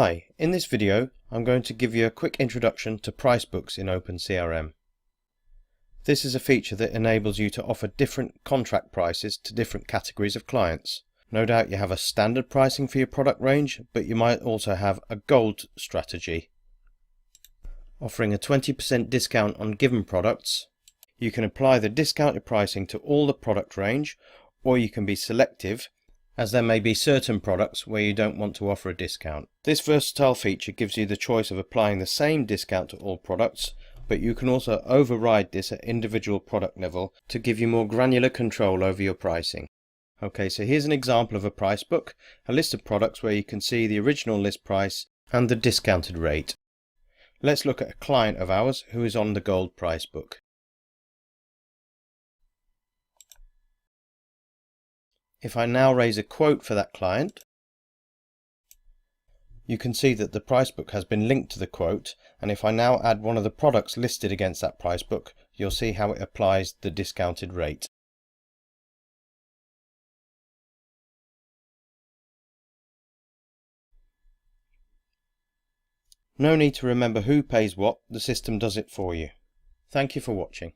Hi, in this video I'm going to give you a quick introduction to Pricebooks in OpenCRM. This is a feature that enables you to offer different contract prices to different categories of clients. No doubt you have a standard pricing for your product range, but you might also have a gold strategy. Offering a 20% discount on given products, you can apply the discounted pricing to all the product range, or you can be selective, as there may be certain products where you don't want to offer a discount. This versatile feature gives you the choice of applying the same discount to all products, but you can also override this at individual product level to give you more granular control over your pricing. Okay, so here's an example of a price book, a list of products where you can see the original list price and the discounted rate. Let's look at a client of ours who is on the gold price book. If I now raise a quote for that client, you can see that the price book has been linked to the quote, and if I now add one of the products listed against that price book, you'll see how it applies the discounted rate. No need to remember who pays what, the system does it for you. Thank you for watching.